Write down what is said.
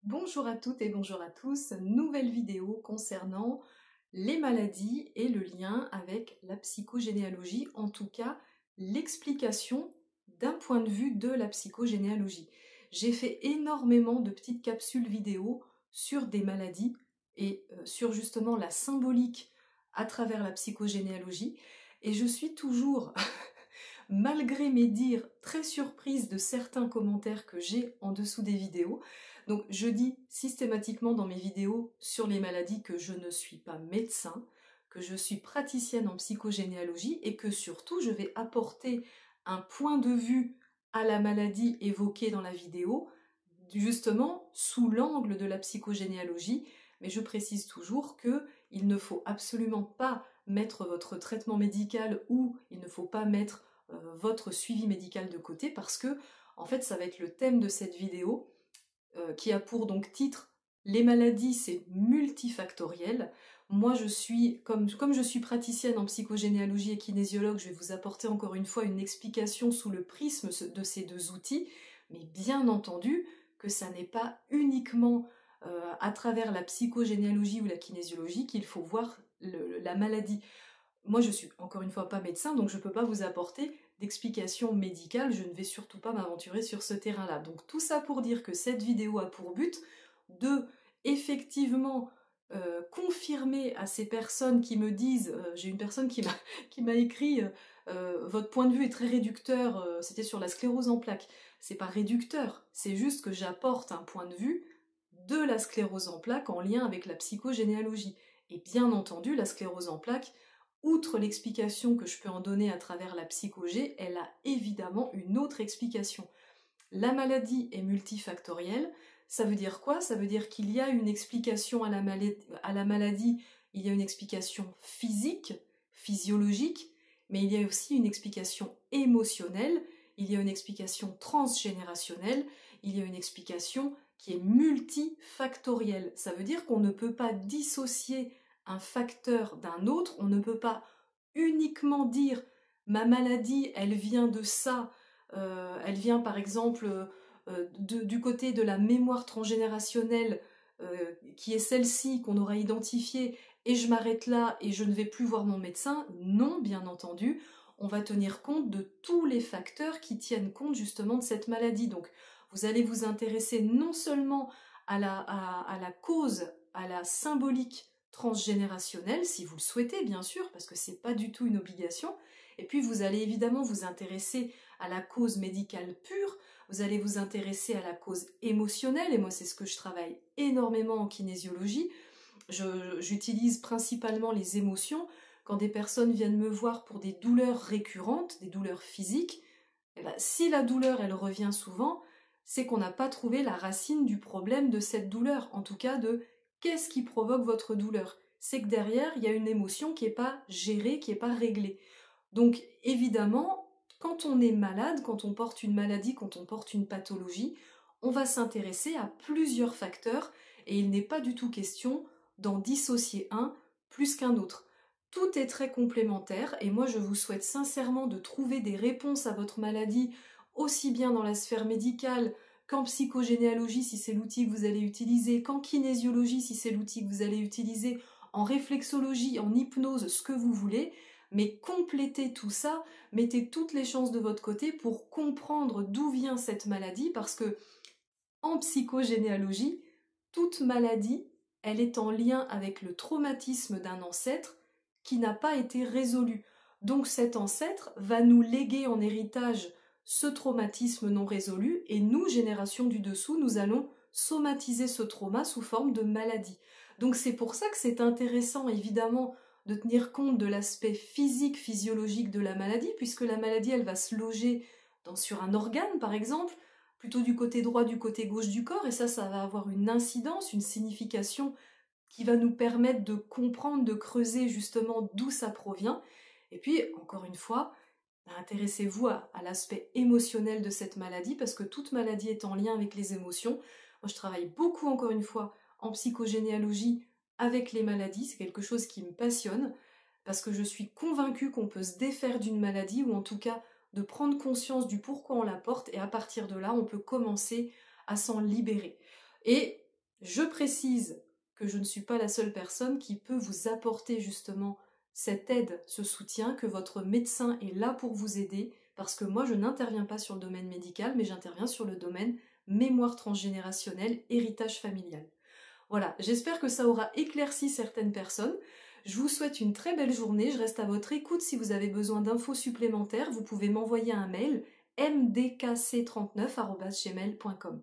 Bonjour à toutes et bonjour à tous, nouvelle vidéo concernant les maladies et le lien avec la psychogénéalogie, en tout cas l'explication d'un point de vue de la psychogénéalogie. J'ai fait énormément de petites capsules vidéo sur des maladies et sur justement la symbolique à travers la psychogénéalogie et je suis toujours, malgré mes dires, très surprise de certains commentaires que j'ai en dessous des vidéos. Donc je dis systématiquement dans mes vidéos sur les maladies que je ne suis pas médecin, que je suis praticienne en psychogénéalogie et que surtout je vais apporter un point de vue à la maladie évoquée dans la vidéo, justement sous l'angle de la psychogénéalogie, mais je précise toujours qu'il ne faut absolument pas mettre votre traitement médical ou il ne faut pas mettre votre suivi médical de côté parce que en fait ça va être le thème de cette vidéo qui a pour donc titre « Les maladies, c'est multifactoriel ». Moi, je suis, comme je suis praticienne en psychogénéalogie et kinésiologue, je vais vous apporter encore une fois une explication sous le prisme de ces deux outils, mais bien entendu que ça n'est pas uniquement à travers la psychogénéalogie ou la kinésiologie qu'il faut voir la maladie. Moi, je suis encore une fois pas médecin, donc je ne peux pas vous apporter d'explications médicales, je ne vais surtout pas m'aventurer sur ce terrain-là. Donc tout ça pour dire que cette vidéo a pour but de, effectivement, confirmer à ces personnes qui me disent, j'ai une personne qui m'a écrit votre point de vue est très réducteur, c'était sur la sclérose en plaques. C'est pas réducteur, c'est juste que j'apporte un point de vue de la sclérose en plaques en lien avec la psychogénéalogie. Et bien entendu, la sclérose en plaques, outre l'explication que je peux en donner à travers la psychogé, elle a évidemment une autre explication. La maladie est multifactorielle. Ça veut dire quoi? Ça veut dire qu'il y a une explication à la maladie, il y a une explication physique, physiologique, mais il y a aussi une explication émotionnelle, il y a une explication transgénérationnelle, il y a une explication qui est multifactorielle. Ça veut dire qu'on ne peut pas dissocier un facteur d'un autre, on ne peut pas uniquement dire ma maladie, elle vient de ça, elle vient par exemple du côté de la mémoire transgénérationnelle qui est celle-ci qu'on aura identifiée et je m'arrête là et je ne vais plus voir mon médecin. Non, bien entendu, on va tenir compte de tous les facteurs qui tiennent compte justement de cette maladie. Donc vous allez vous intéresser non seulement à la cause, à la symbolique transgénérationnelle, si vous le souhaitez bien sûr, parce que c'est pas du tout une obligation, et puis vous allez évidemment vous intéresser à la cause médicale pure, vous allez vous intéresser à la cause émotionnelle, et moi c'est ce que je travaille énormément en kinésiologie. J'utilise principalement les émotions. Quand des personnes viennent me voir pour des douleurs récurrentes, des douleurs physiques, eh ben, si la douleur elle revient souvent, c'est qu'on n'a pas trouvé la racine du problème de cette douleur, en tout cas de qu'est-ce qui provoque votre douleur. C'est que derrière, il y a une émotion qui n'est pas gérée, qui n'est pas réglée. Donc évidemment, quand on est malade, quand on porte une maladie, quand on porte une pathologie, on va s'intéresser à plusieurs facteurs et il n'est pas du tout question d'en dissocier un plus qu'un autre. Tout est très complémentaire et moi je vous souhaite sincèrement de trouver des réponses à votre maladie aussi bien dans la sphère médicale qu'en psychogénéalogie si c'est l'outil que vous allez utiliser, qu'en kinésiologie si c'est l'outil que vous allez utiliser, en réflexologie, en hypnose, ce que vous voulez, mais complétez tout ça, mettez toutes les chances de votre côté pour comprendre d'où vient cette maladie parce que en psychogénéalogie, toute maladie, elle est en lien avec le traumatisme d'un ancêtre qui n'a pas été résolu. Donc cet ancêtre va nous léguer en héritage ce traumatisme non résolu et nous, génération du dessous, nous allons somatiser ce trauma sous forme de maladie. Donc c'est pour ça que c'est intéressant évidemment de tenir compte de l'aspect physique, physiologique de la maladie, puisque la maladie elle va se loger sur un organe par exemple, plutôt du côté droit, du côté gauche du corps, et ça va avoir une incidence, une signification qui va nous permettre de comprendre, de creuser justement d'où ça provient. Et puis, encore une fois, intéressez-vous à l'aspect émotionnel de cette maladie, parce que toute maladie est en lien avec les émotions. Moi, je travaille beaucoup, encore une fois, en psychogénéalogie avec les maladies, c'est quelque chose qui me passionne, parce que je suis convaincue qu'on peut se défaire d'une maladie, ou en tout cas de prendre conscience du pourquoi on la porte, et à partir de là, on peut commencer à s'en libérer. Et Je précise que je ne suis pas la seule personne qui peut vous apporter justement cette aide, ce soutien, que votre médecin est là pour vous aider, parce que moi je n'interviens pas sur le domaine médical, mais j'interviens sur le domaine mémoire transgénérationnelle, héritage familial. Voilà, j'espère que ça aura éclairci certaines personnes. Je vous souhaite une très belle journée, je reste à votre écoute. Si vous avez besoin d'infos supplémentaires, vous pouvez m'envoyer un mail mdkc39@gmail.com.